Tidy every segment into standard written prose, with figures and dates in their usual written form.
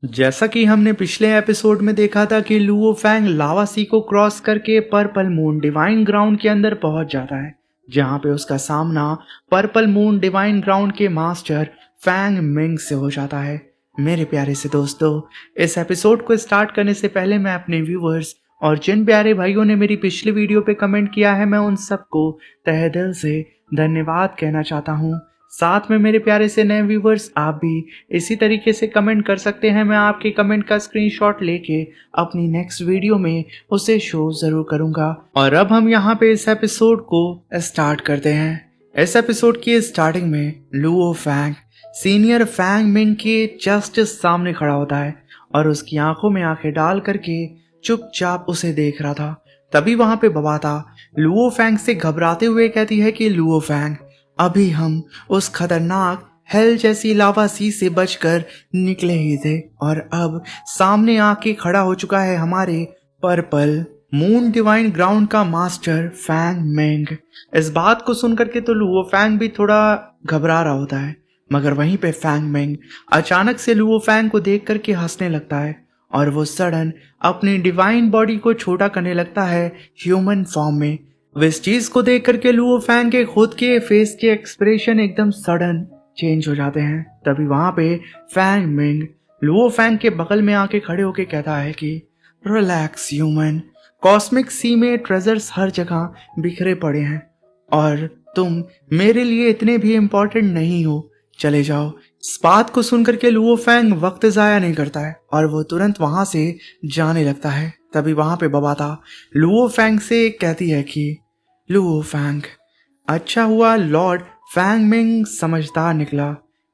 जैसा कि हमने पिछले एपिसोड में देखा था कि लुओ फैंग लावा सी को क्रॉस करके पर्पल मून डिवाइन ग्राउंड के अंदर पहुंच जाता है, जहां पे उसका सामना पर्पल मून डिवाइन ग्राउंड के मास्टर फैंग मिंग से हो जाता है। मेरे प्यारे से दोस्तों, इस एपिसोड को स्टार्ट करने से पहले मैं अपने व्यूवर्स और जिन प्यारे भाइयों ने मेरी पिछली वीडियो पे कमेंट किया है, मैं उन सबको तहे दिल से धन्यवाद कहना चाहता हूँ। साथ में मेरे प्यारे से नए व्यूवर्स, आप भी इसी तरीके से कमेंट कर सकते हैं। मैं आपके कमेंट का स्क्रीनशॉट लेके अपनी नेक्स्ट वीडियो में उसे शो जरूर करूंगा। और अब हम यहाँ पे इस एपिसोड को स्टार्ट करते हैं। इस एपिसोड की स्टार्टिंग में Luo Fang senior Fang Ming के जस्ट सामने खड़ा होता है और उसकी आंखों में आंखें डाल करके चुपचाप उसे देख रहा था। तभी वहां पे बबाता लुओ फैंग से घबराते हुए कहती है कि लुओ फैंग, अभी हम उस खतरनाक हेल जैसी लावा सी से बचकर निकले ही थे और अब सामने आके खड़ा हो चुका है हमारे पर्पल मून डिवाइन ग्राउंड का मास्टर फैंग मिंग। इस बात को सुनकर के तो लुओ फैंग भी थोड़ा घबरा रहा होता है, मगर वहीं पे फैंग मिंग अचानक से लुओ फैंग को देख करके हंसने लगता है और वो सडन अपनी डिवाइन बॉडी को छोटा करने लगता है ह्यूमन फॉर्म में। इस चीज को देख करके लुओ फैंग के खुद के फेस के एक्सप्रेशन एकदम सडन चेंज हो जाते हैं। तभी वहां पे फैंग मिंग लुओ फैंग के बगल में आके खड़े होके कहता है कि रिलैक्स ह्यूमन, कॉस्मिक सी में ट्रेजर्स हर जगह बिखरे पड़े हैं और तुम मेरे लिए इतने भी इम्पोर्टेंट नहीं हो, चले जाओ। इस बात को सुनकर के लुओ फैंग वक्त जाया नहीं करता है और वो तुरंत वहां से जाने लगता है। तभी वहां पे बबाता लुओ फैंग से कहती है कि लुओ फैंग, अच्छा हुआ लॉर्ड फैंग मिंग समझदार निकला।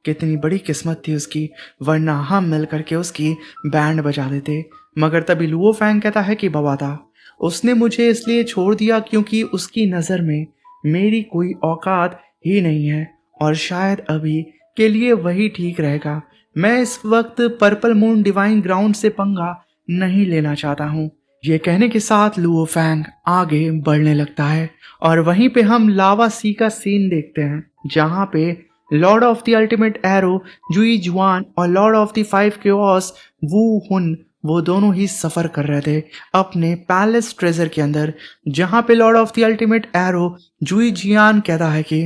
कितनी बड़ी किस्मत थी उसकी, वरना हम मिल करके उसकी बैंड बजा देते। मगर तभी लुओ फैंग कहता है कि बबाता, उसने मुझे इसलिए छोड़ दिया क्योंकि उसकी नज़र में मेरी कोई औकात ही नहीं है और शायद अभी के लिए वही ठीक रहेगा। मैं इस वक्त पर्पल मून डिवाइन ग्राउंड से पंगा नहीं लेना चाहता हूँ। ये कहने के साथ लुओ फैंग आगे बढ़ने लगता है और वहीं पे हम लावा सी का सीन देखते हैं, जहां पे lord of the ultimate arrow Jui Juan और lord of the five chaos Wu Hun, वो दोनों ही सफर कर रहे थे अपने पैलेस ट्रेजर के अंदर। जहां पे lord of the ultimate arrow Jui Jian कहता है कि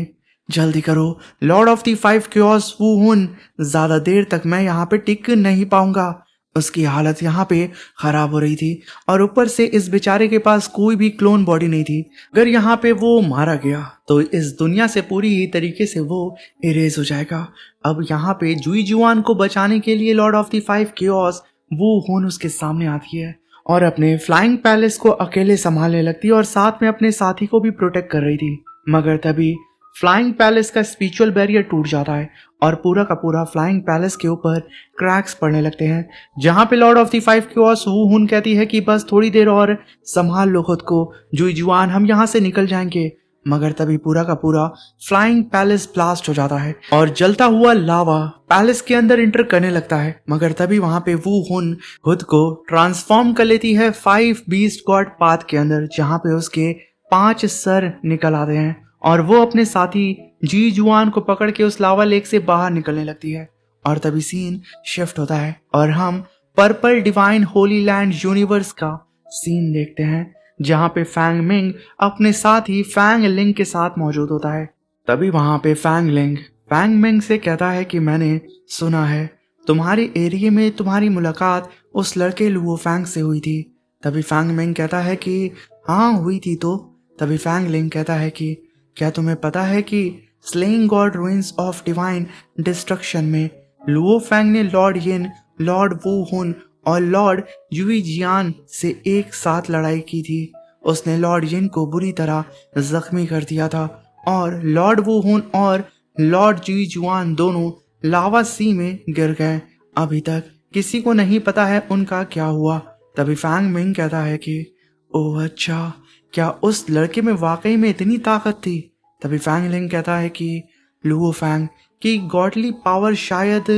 जल्दी करो lord of the five chaos Wu Hun, ज्यादा देर तक मैं यहाँ पे टिक नहीं पाऊंगा। उसकी हालत यहाँ पे खराब हो रही थी और ऊपर से इस बेचारे के पास कोई भी क्लोन बॉडी नहीं थी। अगर यहाँ पे वो मारा गया तो इस दुनिया से पूरी ही तरीके से वो इरेज हो जाएगा। अब यहाँ पे जुई जुआन को बचाने के लिए Lord of the five chaos वो हुन उसके सामने आती है और अपने फ्लाइंग पैलेस को अकेले संभालने लगती है और साथ में अपने साथी को भी प्रोटेक्ट कर रही थी। मगर तभी फ्लाइंग पैलेस का स्पिरिचुअल बैरियर टूट जाता है और पूरा का पूरा फ्लाइंग पैलेस के ऊपर क्रैक्स पड़ने लगते हैं। जहां पे lord of the five chaos Wu Hun कहती है कि बस थोड़ी देर और संभाल लो खुद को जुई जुआन, हम यहाँ से निकल जाएंगे। मगर तभी पूरा का पूरा फ्लाइंग पैलेस ब्लास्ट हो जाता है और जलता हुआ लावा पैलेस के अंदर इंटर करने लगता है। मगर तभी वहां पे वू हुन खुद को ट्रांसफॉर्म कर लेती है 5 बीस्ट गॉड पाथ के अंदर, जहां पे उसके 5 सर निकल आते हैं और वो अपने साथी जी जुआन को पकड़ के उस लावा लेक से बाहर निकलने लगती है। और तभी सीन शिफ्ट होता है और हम purple divine Holi land universe का सीन देखते हैं, जहां पे फैंग मिंग अपने साथी फैंग लिंग के साथ मौजूद होता है। तभी वहां पे फैंग लिंग फैंग मिंग से कहता है कि मैंने सुना है तुम्हारे एरिया में तुम्हारी मुलाकात उस लड़के लुओ फैंग से हुई थी। तभी फैंग मिंग कहता है कि हाँ हुई थी। तो तभी फैंग लिंग कहता है कि क्या तुम्हें पता है कि slaying God ruins of divine destruction में लुओ फैंग ने लॉर्ड यिन, लॉर्ड वू हुन और लॉर्ड युई जियान से एक साथ लड़ाई की थी। उसने लॉर्ड यिन को बुरी तरह जख्मी कर दिया था और लॉर्ड वू हुन और लॉर्ड जुई जुआन दोनों लावा सी में गिर गए। अभी तक किसी को नहीं पता है उनका क्या हुआ। तभी फैंग मिंग कहता है कि ओह अच्छा, क्या उस लड़के में वाकई में इतनी ताकत थी। तभी फैंग लिंग कहता है कि लुओ फैंग की गॉडली पावर शायद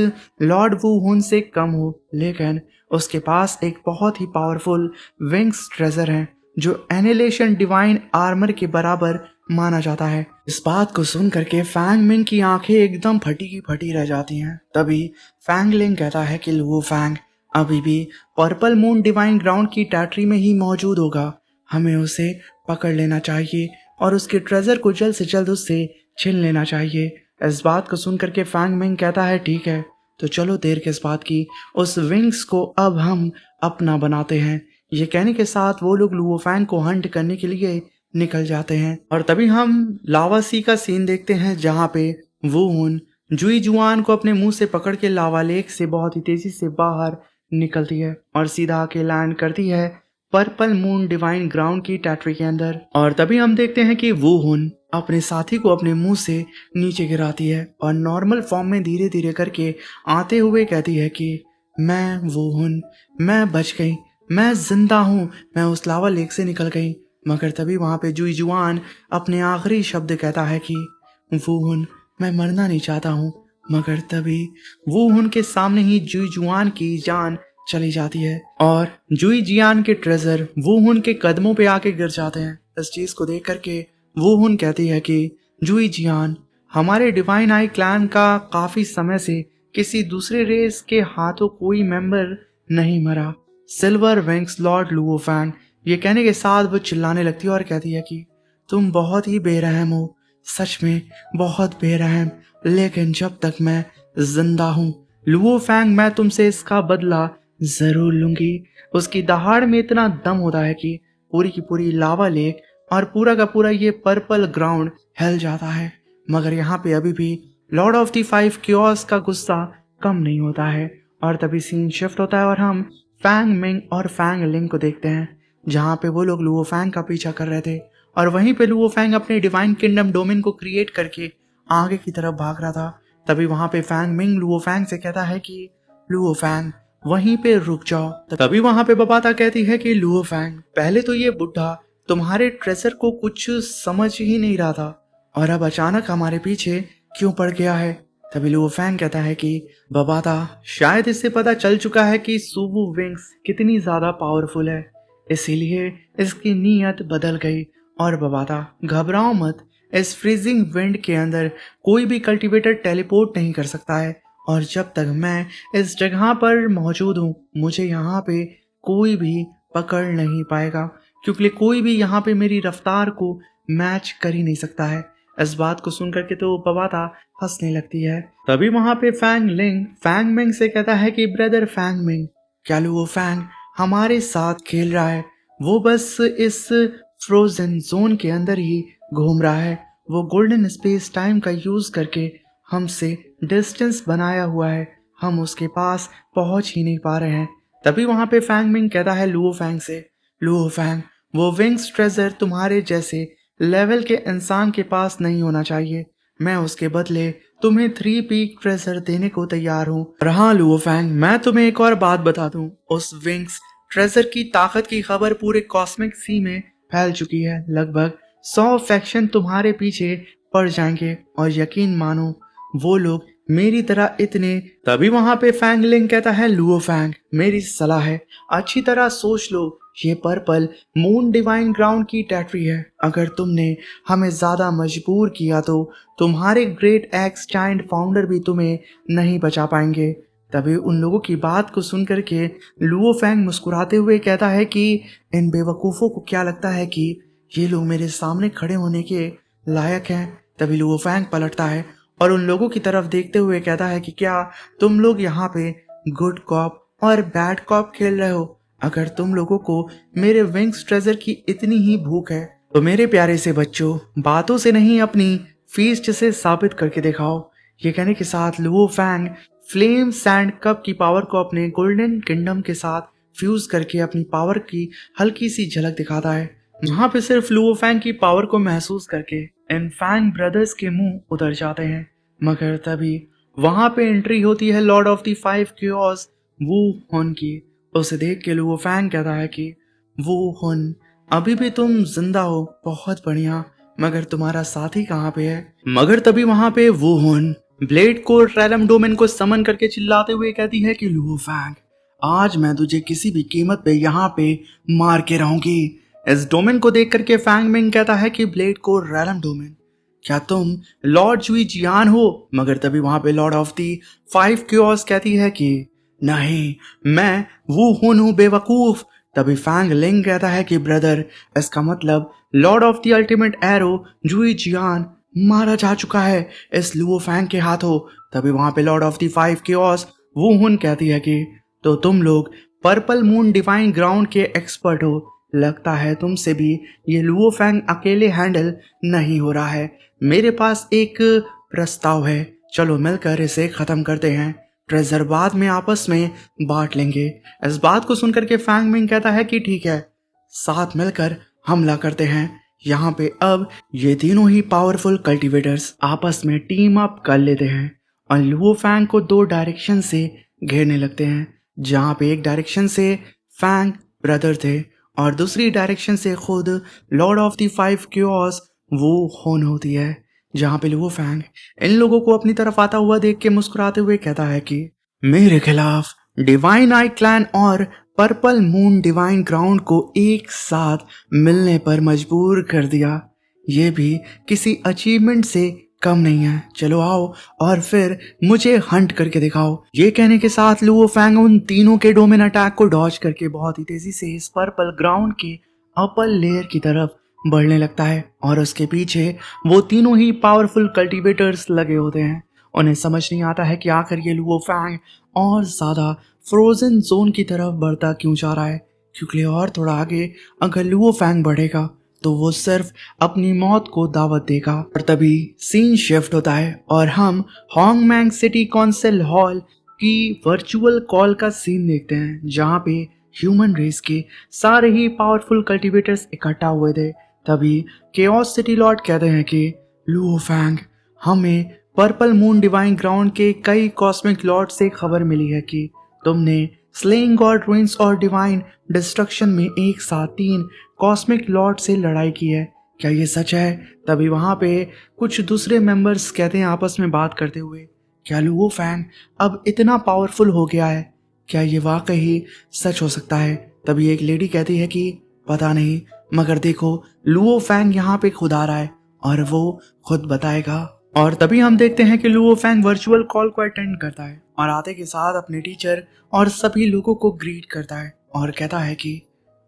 लॉर्ड वू हुन से कम हो, लेकिन उसके पास एक बहुत ही पावरफुल विंग्स ट्रेजर है जो एनिलेशन डिवाइन आर्मर के बराबर माना जाता है। इस बात को सुन करके फैंग मिंग की आंखें एकदम फटी की फटी रह जाती हैं। तभी फैंग लिंग कहता है कि लुओ फैंग, अभी भी पर्पल मून डिवाइन ग्राउंड की टेरिटरी में ही मौजूद होगा। हमें उसे पकड़ लेना चाहिए और उसके ट्रेजर को जल्द से जल्द उससे छीन लेना चाहिए। इस बात को सुन करके फैंग मिंग कहता है ठीक है, तो चलो देर किस बात की, उस विंग्स को अब हम अपना बनाते हैं। ये कहने के साथ वो लोग लुओ फैंग को हंट करने के लिए निकल जाते हैं। और तभी हम लावा सी का सीन देखते हैं जहाँ पे वो हुन जुई जुआन को अपने मुंह से पकड़ के लावा लेक से बहुत ही तेजी से बाहर निकलती है और सीधा आके लैंड करती है पर्पल मून डिवाइन ग्राउंड की टेरिटरी के अंदर। और तभी हम देखते हैं कि वो हुन अपने साथी को अपने मुंह से नीचे गिराती है और नॉर्मल फॉर्म में धीरे धीरे करके आते हुए कहती है कि मैं वो हुन, मैं बच गई, मैं जिंदा हूँ, मैं उस लावा लेक से निकल गई। मगर तभी वहां पे जुई जुआन अपने आखिरी शब्द कहता है कि वो हुन, मैं मरना नहीं चाहता हूँ। मगर तभी वो हुन के सामने ही जुई जुआन की जान चली जाती है और जुई जियान के ट्रेजर वो हुन के कदमों पे आके गिर जाते हैं। इस चीज को देख करके वो हुन कहती है कि जुई जियान, हमारे डिवाइन आई क्लैन का काफी समय से किसी दूसरे रेस के हाथों कोई मेंबर नहीं मरा, silver wings lord Luo Fang. ये कहने के साथ वो चिल्लाने लगती है और कहती है कि तुम बहुत ही बेरहम हो, सच में बहुत बेरहम, लेकिन जब तक मैं जिंदा हूँ लुओ फैंग, मैं तुमसे इसका बदला जरूर लूंगी। उसकी दहाड़ में इतना दम होता है कि पूरी की पूरी लावा लेक और पूरा का पूरा ये पर्पल ग्राउंड हिल जाता है। मगर यहाँ पे अभी भी Lord of the five chaos का गुस्सा कम नहीं होता है। और तभी सीन शिफ्ट होता है और हम फैंग मिंग और फैंग लिंग को देखते हैं जहाँ पे वो लोग लुओ फैंग का पीछा कर रहे थे और वहीं पे लुओ फैंग अपने डिवाइन किंगडम डोमेन को क्रिएट करके आगे की तरफ भाग रहा था। तभी वहां पे फैंग मिंग लुओ फैंग से कहता है कि लुओ फैंग वहीं पे रुक जाओ। तभी वहां पे बबाता कहती है कि लुओ फैंग, पहले तो ये बुढ़ा तुम्हारे ट्रेजर को कुछ समझ ही नहीं रहा था और अब अचानक हमारे पीछे क्यों पड़ गया है। तभी लुओ फैंग कहता है कि बबाता, शायद इससे पता चल चुका है कि सुवु विंग्स कितनी ज्यादा पावरफुल है, इसीलिए इसकी नीयत बदल गई। और बबाता घबराओ मत, इस फ्रीजिंग विंड के अंदर कोई भी कल्टीवेटर टेलीपोर्ट नहीं कर सकता है और जब तक मैं इस जगह पर मौजूद हूँ मुझे यहाँ पे कोई भी पकड़ नहीं पाएगा, क्योंकि कोई भी यहाँ पे मेरी रफ्तार को मैच कर ही नहीं सकता है। इस बात को सुन करके तो बबाता हंसने लगती है। तभी वहां पे फैंग लिंग फैंग मिंग से कहता है कि ब्रदर फैंग मिंग, क्या लुओ फैंग हमारे साथ खेल रहा है? वो बस इस फ्रोजन जोन के अंदर ही घूम रहा है, वो गोल्डन स्पेस टाइम का यूज करके हमसे डिस्टेंस बनाया हुआ है, हम उसके पास पहुंच ही नहीं पा रहे हैं। तभी वहां पे फैंग मिंग कहता है लुओ फैंग से, लुओ फैंग वो विंग्स ट्रेजर तुम्हारे जैसे लेवल के इंसान के पास नहीं होना चाहिए, मैं उसके बदले तुम्हें 3 पीक ट्रेजर देने को तैयार हूँ। और हाँ लुओ फैंग, मैं तुम्हें एक और बात बता दूं, उस विंग्स ट्रेजर की ताकत की खबर पूरे कॉस्मिक सी में फैल चुकी है। लगभग 100 फैक्शन तुम्हारे पीछे पड़ जाएंगे और यकीन मानो वो लोग मेरी तरह इतने। तभी वहां पे फैंग लिंग कहता है लुओ फैंग, मेरी सलाह है अच्छी तरह सोच लो, ये पर्पल मून डिवाइन ग्राउंड की टेरिटरी है, अगर तुमने हमें ज्यादा मजबूर किया तो तुम्हारे ग्रेट एक्स जायंट फाउंडर भी तुम्हें नहीं बचा पाएंगे। तभी उन लोगों की बात को सुन करके लुओ फैंग मुस्कुराते हुए कहता है कि इन बेवकूफ़ों को क्या लगता है कि ये लोग मेरे सामने खड़े होने के लायक हैं। तभी लुओ फैंग पलटता है और उन लोगों की तरफ देखते हुए कहता है कि क्या तुम लोग यहाँ पे गुड कॉप और बैड कॉप खेल रहे हो? अगर तुम लोगों को मेरे विंग्स ट्रेजर की इतनी ही भूख है तो मेरे प्यारे से बच्चों, बातों से नहीं अपनी फीस्ट से साबित करके दिखाओ। ये कहने के साथ Luo Fang flame sand cup की पावर को अपने गोल्डन किंगडम के साथ फ्यूज करके अपनी पावर की हल्की सी झलक दिखाता है। वहां पे सिर्फ लुओ फैंग की पावर को महसूस करके इन फैंग ब्रदर्स के मुंह उतर जाते हैं। मगर तभी वहां पे एंट्री होती है lord of the five chaos Wu Hun की। उसे देख के लुओ फैंग कहता है कि वू हुन, अभी भी तुम जिंदा हो, बहुत बढ़िया, मगर तुम्हारा साथी कहाँ पे है? मगर तभी वहां पे वू हुन ब्लेड को रैलम डोमेन को समन करके चिल्लाते हुए कहती है कि लुओ फैंग, आज मैं तुझे किसी भी कीमत पे यहाँ पे मार के रहूंगी। इस डोमेन को देख करके फैंग मिंग कहता है कि ब्लेड को रैलम डोमेन, क्या तुम लॉर्ड जुई जियान हो? मगर तभी वहां पे lord of the five chaos कहती है कि नहीं, मैं वो हूँ बेवकूफ। तभी फैंग लिंग कहता है कि ब्रदर, इसका मतलब Lord of the ultimate arrow Jui जियान मारा जा चुका है इस लुओ फैंग के हाथों। तभी वहां पे lord of the five chaos वो हुन कहती है कि तो तुम लोग पर्पल मून डिवाइन ग्राउंड के एक्सपर्ट हो, लगता है तुमसे भी ये लुओ फैंग अकेले हैंडल नहीं हो रहा है। मेरे पास एक प्रस्ताव है, चलो मिलकर इसे खत्म करते हैं, ट्रेजर बाद में आपस में बांट लेंगे। इस बात को सुनकर के फैंग मिंग कहता है कि ठीक है, साथ मिलकर हमला करते हैं। यहाँ पे अब ये तीनों ही पावरफुल कल्टीवेटर्स आपस में टीम अप कर लेते हैं और लुओ फैंग को दो डायरेक्शन से घेरने लगते हैं। जहाँ पे एक डायरेक्शन से फैंग ब्रदर थे और दूसरी डायरेक्शन से खुद Lord of the five chaos वो होन होती है। जहाँ पे लुओ फैंग इन लोगों को अपनी तरफ आता हुआ देख के मुस्कुराते हुए कहता है कि मेरे खिलाफ डिवाइन आई क्लैन और पर्पल मून डिवाइन ग्राउंड को एक साथ मिलने पर मजबूर कर दिया, ये भी किसी अचीवमेंट से कम नहीं है। चलो आओ और फिर मुझे हंट करके दिखाओ। ये कहने के साथ लुओ फैंग उन तीनों के डोमेन अटैक को डॉज करके बहुत ही तेजी से इस पर्पल ग्राउंड के अपर लेयर की तरफ बढ़ने लगता है और उसके पीछे वो तीनों ही पावरफुल कल्टीवेटर्स लगे होते हैं। उन्हें समझ नहीं आता है कि आखिर ये लुओ फैंग और ज्यादा फ्रोजन जोन की तरफ बढ़ता क्यों जा रहा है, क्योंकि और थोड़ा आगे अगर लुओ फैंग बढ़ेगा तो वो सिर्फ अपनी मौत को दावत देगा। और तभी सीन शिफ्ट होता है और हम होंगमैंग सिटी काउंसिल हॉल की वर्चुअल कॉल का सीन देखते हैं, जहाँ पे ह्यूमन रेस के सारे ही पावरफुल कल्टीवेटर्स इकट्ठा हुए थे। तभी केओस सिटी लॉर्ड कहते हैं कि लुओ फैंग, हमें पर्पल मून डिवाइन ग्राउंड के कई कॉस्मिक लॉर्ड से खबर मिली है कि तुमने स्लेइंग गॉड रूइंस और डिवाइन डिस्ट्रक्शन में एक साथ 3 कॉस्मिक लॉर्ड से लड़ाई की है, क्या ये सच है? तभी वहां पे कुछ दूसरे मेंबर्स कहते हैं आपस में बात करते हुए, क्या लुओ फैंग अब इतना पावरफुल हो गया है? क्या ये वाकई सच हो सकता है? तभी एक लेडी कहती है कि पता नहीं, मगर देखो लुओ फैंग यहाँ पे खुद आ रहा है और वो खुद बताएगा। और तभी हम देखते हैं कि लुओ फैंग वर्चुअल कॉल को अटेंड करता है और आते के साथ अपने टीचर और सभी लोगों को ग्रीट करता है और कहता है कि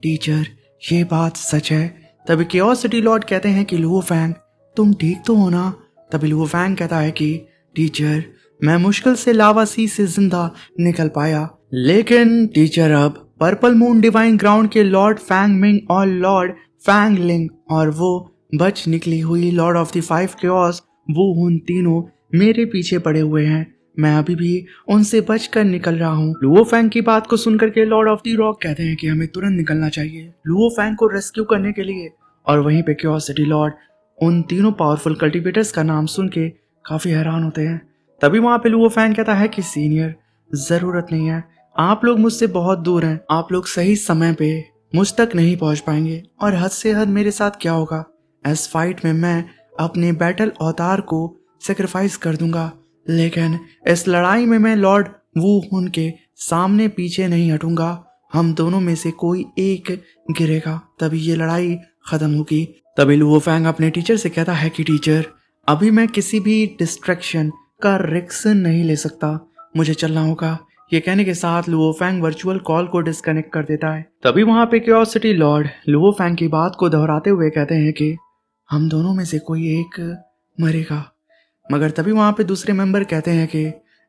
टीचर, ये बात सच है। तभी केओस सिटी लॉर्ड कहते हैं कि लुओ फैंग, तुम ठीक तो हो ना? तभी लुओ फैंग कहता है कि टीचर, मैं मुश्किल से लावा सी से जिंदा निकल पाया, लेकिन टीचर अब पर्पल मून डिवाइन ग्राउंड के लॉर्ड फैंग मिंग और लॉर्ड फैंग लिंग और वो बच निकली हुई Lord of the five chaos, वो उन तीनों मेरे पीछे पड़े हुए हैं। मैं अभी भी उनसे बचकर निकल रहा हूँ। लुओ फैंग की बात को सुनकर के लॉर्ड ऑफ द रॉक कहते हैं कि हमें तुरंत निकलना चाहिए लुओ फैंग को रेस्क्यू करने के लिए। और वहीं पे केओस सिटी लॉर्ड उन तीनों पावरफुल कल्टीवेटर्स का नाम सुन के काफी हैरान होते हैं। तभी वहां पे लुओ फैंग कहता है कि सीनियर, जरूरत नहीं है, आप लोग मुझसे बहुत दूर हैं, आप लोग सही समय पे मुझ तक नहीं पहुंच पाएंगे और हद से हद मेरे साथ क्या होगा, इस फाइट में मैं अपने बैटल अवतार को सेक्रीफाइस कर दूंगा, लेकिन इस लड़ाई में मैं लॉर्ड वू हुन के सामने पीछे नहीं हटूंगा। हम दोनों में से कोई एक गिरेगा तभी ये लड़ाई खत्म होगी। तभी लुओ फैंग अपने टीचर से कहता है कि टीचर, अभी मैं किसी भी डिस्ट्रैक्शन का रिस्क नहीं ले सकता, मुझे चलना होगा। ये कहने के साथ लुओ फैंग वर्चुअल कॉल को डिस्कनेक्ट कर देता है। तभी वहां पे chaos city lord Luo Fang की बात को दोहराते हुए कहते हैं कि हम दोनों में से कोई एक मरेगा। मगर तभी वहां पे दूसरे मेंबर कहते हैं कि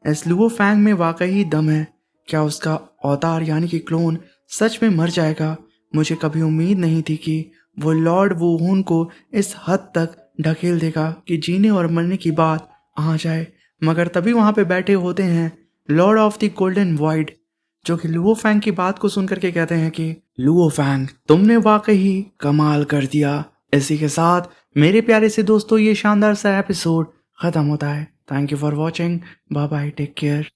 इस लुओ फैंग में वाकई दम है, क्या उसका अवतार यानी कि क्लोन सच में मर जाएगा? मुझे कभी उम्मीद नहीं थी कि वो लॉर्ड वू हुन को इस हद तक ढकेल देगा कि जीने और मरने की बात आ जाए। मगर तभी वहां पे बैठे होते हैं Lord of the golden void, जो कि लुओ फैंग की बात को सुनकर के कहते हैं कि लुओ फैंग, तुमने वाकई कमाल कर दिया। इसी के साथ मेरे प्यारे से दोस्तों ये शानदार सा एपिसोड खत्म होता है। Thank you for watching, bye bye, take care.